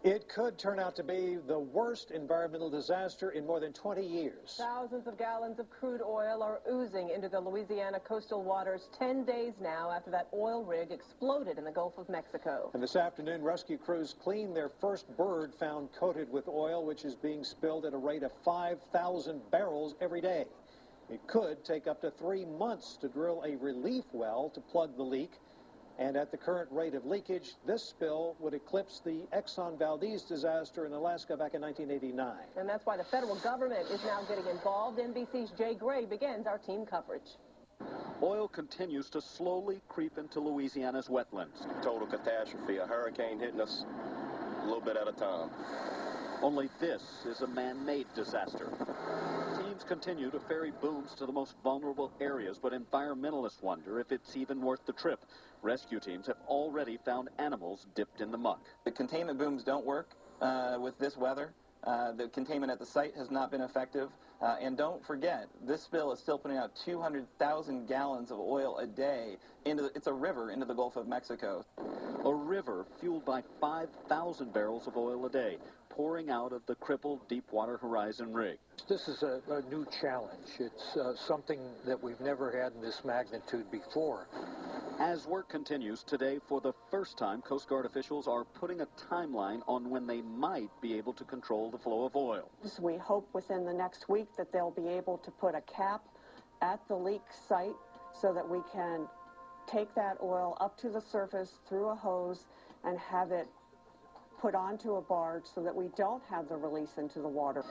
It could turn out to be the worst environmental disaster in more than 20 years. Thousands of gallons of crude oil are oozing into the Louisiana coastal waters 10 days now after that oil rig exploded in the Gulf of Mexico. And this afternoon, rescue crews cleaned their first bird found coated with oil, which is being spilled at a rate of 5,000 barrels every day. It could take up to 3 months to drill a relief well to plug the leak. And at the current rate of leakage, this spill would eclipse the Exxon Valdez disaster in Alaska back in 1989. And that's why the federal government is now getting involved. NBC's Jay Gray begins our team coverage. Oil continues to slowly creep into Louisiana's wetlands. Total catastrophe, a hurricane hitting us a little bit at a time. Only this is a man-made disaster. Teams continue to ferry booms to the most vulnerable areas, but environmentalists wonder if it's even worth the trip. Rescue teams have already found animals dipped in the muck. The containment booms don't work with this weather. The containment at the site has not been effective. And don't forget, this spill is still putting out 200,000 gallons of oil a day it's a river into the Gulf of Mexico. A river fueled by 5,000 barrels of oil a day, pouring out of the crippled Deepwater Horizon rig. This is a new challenge. It's something that we've never had in this magnitude before. As work continues today, for the first time, Coast Guard officials are putting a timeline on when they might be able to control the flow of oil. We hope within the next week that they'll be able to put a cap at the leak site so that we can take that oil up to the surface through a hose and have it put onto a barge so that we don't have the release into the water.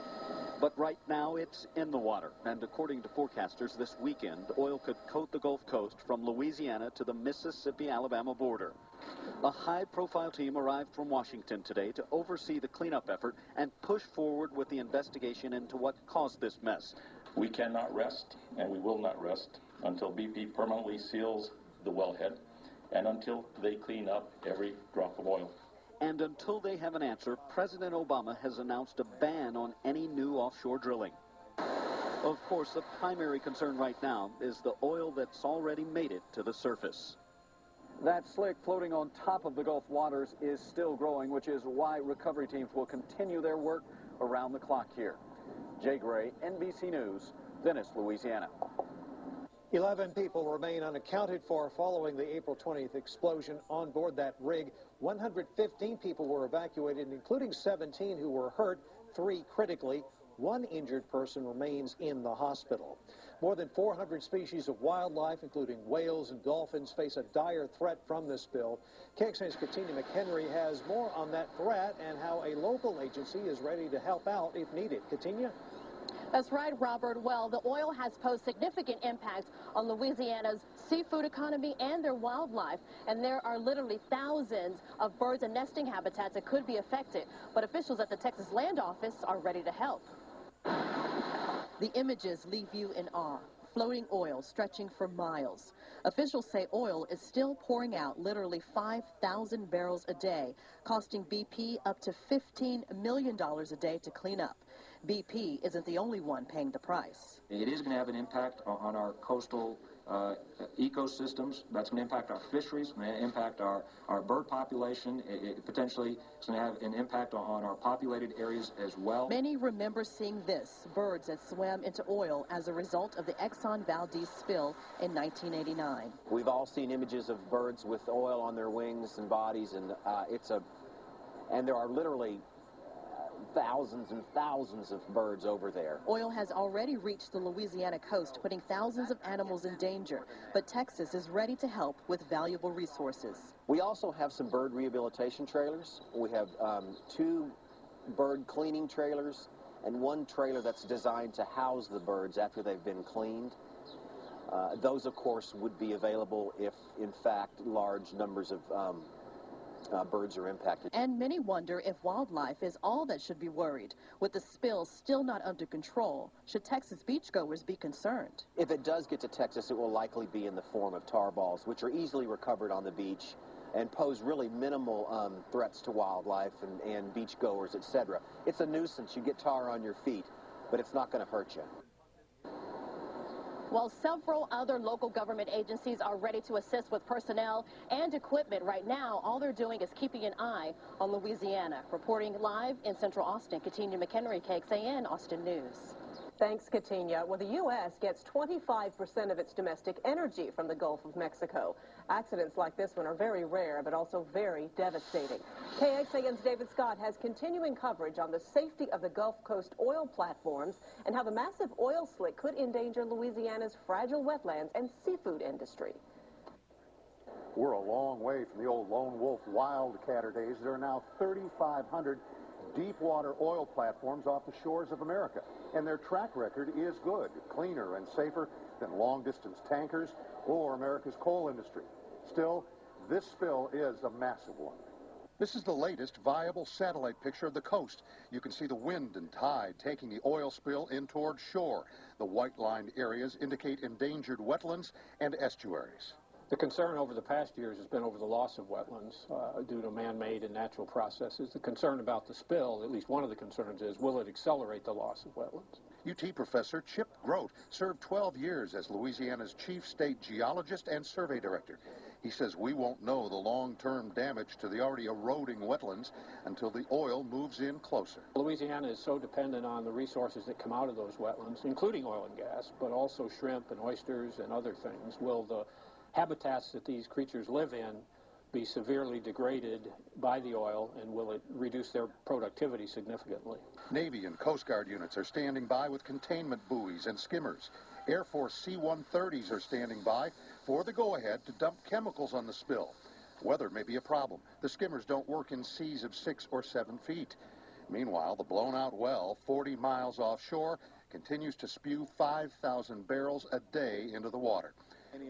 But right now it's in the water, and according to forecasters, this weekend oil could coat the Gulf Coast from Louisiana to the Mississippi-Alabama border. A high-profile team arrived from Washington today to oversee the cleanup effort and push forward with the investigation into what caused this mess. We cannot rest, and we will not rest, until BP permanently seals the wellhead and until they clean up every drop of oil. And until they have an answer, President Obama has announced a ban on any new offshore drilling. Of course, the primary concern right now is the oil that's already made it to the surface. That slick floating on top of the Gulf waters is still growing, which is why recovery teams will continue their work around the clock here. Jay Gray, NBC News, Venice, Louisiana. 11 people remain unaccounted for following the April 20th explosion on board that rig. 115 people were evacuated, including 17 who were hurt, 3 critically. 1 injured person remains in the hospital. More than 400 species of wildlife, including whales and dolphins, face a dire threat from this spill. KXAN's Katina McHenry has more on that threat and how a local agency is ready to help out if needed. Katina? That's right, Robert. Well, the oil has posed significant impacts on Louisiana's seafood economy and their wildlife. And there are literally thousands of birds and nesting habitats that could be affected. But officials at the Texas Land Office are ready to help. The images leave you in awe. Floating oil stretching for miles. Officials say oil is still pouring out literally 5,000 barrels a day, costing BP up to $15 million a day to clean up. BP isn't the only one paying the price. It is going to have an impact on our coastal ecosystems. That's going to impact our fisheries, it's going to impact our bird population. It potentially is going to have an impact on our populated areas as well. Many remember seeing this, birds that swam into oil as a result of the Exxon Valdez spill in 1989. We've all seen images of birds with oil on their wings and bodies, and and there are literally thousands and thousands of birds over there. Oil has already reached the Louisiana coast, putting thousands of animals in danger. But Texas is ready to help with valuable resources. We also have some bird rehabilitation trailers. We have 2 bird cleaning trailers and 1 trailer that's designed to house the birds after they've been cleaned. Those, of course, would be available if, in fact, large numbers of birds are impacted. And many wonder if wildlife is all that should be worried. With the spill still not under control, should Texas beachgoers be concerned? If it does get to Texas, it will likely be in the form of tar balls, which are easily recovered on the beach and pose really minimal threats to wildlife and beachgoers, etc. It's a nuisance. You get tar on your feet, but it's not going to hurt you. While several other local government agencies are ready to assist with personnel and equipment, right now all they're doing is keeping an eye on Louisiana. Reporting live in Central Austin, Katina McHenry, KXAN Austin News. Thanks, Katina. Well, the U.S. gets 25% of its domestic energy from the Gulf of Mexico. Accidents like this one are very rare, but also very devastating. KXAN's David Scott has continuing coverage on the safety of the Gulf Coast oil platforms and how the massive oil slick could endanger Louisiana's fragile wetlands and seafood industry. We're a long way from the old lone wolf wildcatter days. There are now 3,500 deep water oil platforms off the shores of America, and their track record is good, cleaner and safer than long-distance tankers or America's coal industry. Still, this spill is a massive one. This is the latest viable satellite picture of the coast. You can see the wind and tide taking the oil spill in toward shore. The white-lined areas indicate endangered wetlands and estuaries. The concern over the past years has been over the loss of wetlands due to man-made and natural processes. The concern about the spill, at least one of the concerns is, will it accelerate the loss of wetlands? UT professor Chip Grote served 12 years as Louisiana's chief state geologist and survey director. He says we won't know the long-term damage to the already eroding wetlands until the oil moves in closer. Louisiana is so dependent on the resources that come out of those wetlands, including oil and gas, but also shrimp and oysters and other things. Will the habitats that these creatures live in be severely degraded by the oil, and will it reduce their productivity significantly? Navy and Coast Guard units are standing by with containment buoys and skimmers. Air Force C-130s are standing by for the go-ahead to dump chemicals on the spill. Weather may be a problem. The skimmers don't work in seas of 6 or 7 feet. Meanwhile, the blown-out well, 40 miles offshore, continues to spew 5,000 barrels a day into the water.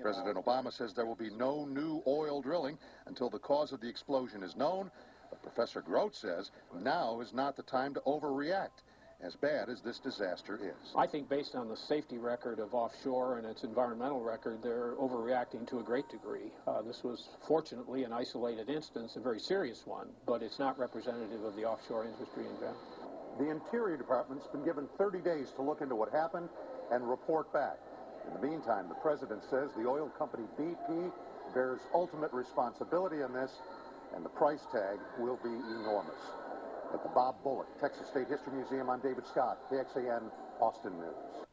President Obama says there will be no new oil drilling until the cause of the explosion is known, but Professor Grote says now is not the time to overreact, as bad as this disaster is. I think based on the safety record of offshore and its environmental record, they're overreacting to a great degree. This was fortunately an isolated instance, a very serious one, but it's not representative of the offshore industry in general. The Interior Department's been given 30 days to look into what happened and report back. In the meantime, the president says the oil company BP bears ultimate responsibility in this, and the price tag will be enormous. At the Bob Bullock Texas State History Museum, I'm David Scott, KXAN Austin News.